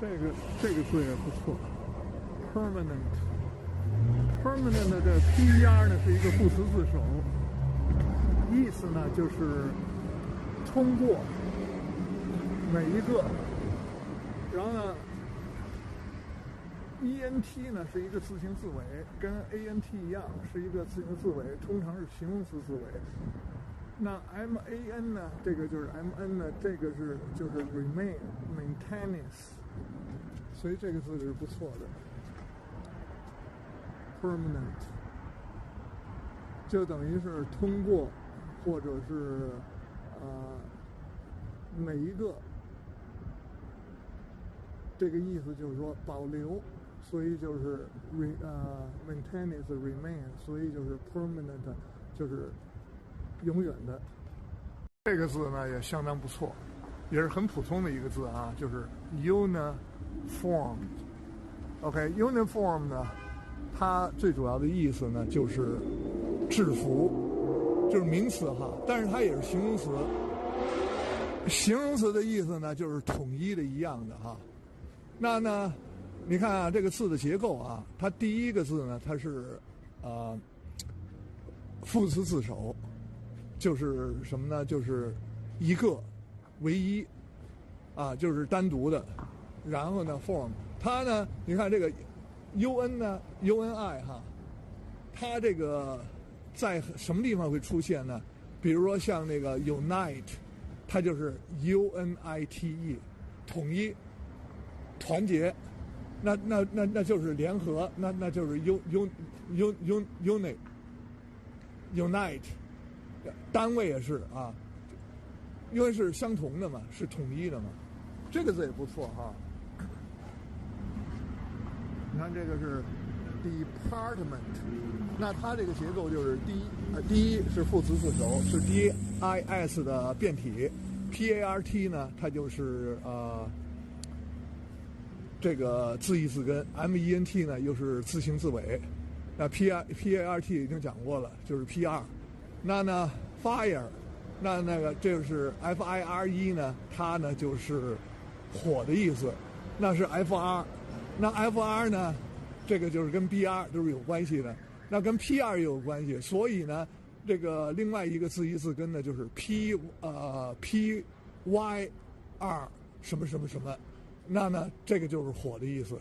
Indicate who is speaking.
Speaker 1: 这个字也不错 ，permanent 的 PER 呢是一个副词字首，意思呢就是通过每一个，然后呢 ENT 呢是一个字形字尾，跟 ANT 一样是一个字形字尾，通常是形容词字尾。那 MAN 呢，这个就是 MN 呢，这个就是 maintenance， 所以这个字是不错的。permanent 就等于是通过，或者是每一个，这个意思就是说保留，所以就是 maintenance remain， 所以就是 permanent 就是永远的。这个字呢也相当不错，也是很普通的一个字啊，就是 uniform。OK，uniform 呢，它最主要的意思呢就是制服，就是名词哈，但是它也是形容词。形容词的意思呢就是统一的一样的哈。那呢，你看啊，这个字的结构啊，它第一个字呢它是副词字首。就是什么呢？就是一个，唯一，啊，就是单独的。然后呢 ，form， 它呢，你看这个 un 呢 ，uni 哈，它这个在什么地方会出现呢？比如说像那个 unite， 它就是 unite， 统一、团结，那就是联合，那就是 unite。单位也是啊，因为是相同的嘛，是统一的嘛，这个字也不错哈。你看这个是 department， 那它这个结构就是第一是副词字首，是 dis 的变体 ，part 呢它就是这个字义字根 ，ment 呢又是字形字尾，那 part 已经讲过了，就是 PR。那呢 ，fire， 那个这就是 fire 呢，它呢就是火的意思，那是 fr， 那 fr 呢，这个就是跟 br 都是有关系的，那跟 pr 也有关系，所以呢，这个另外一个字义字根呢就是 pyr 什么什么什么，那呢这个就是火的意思。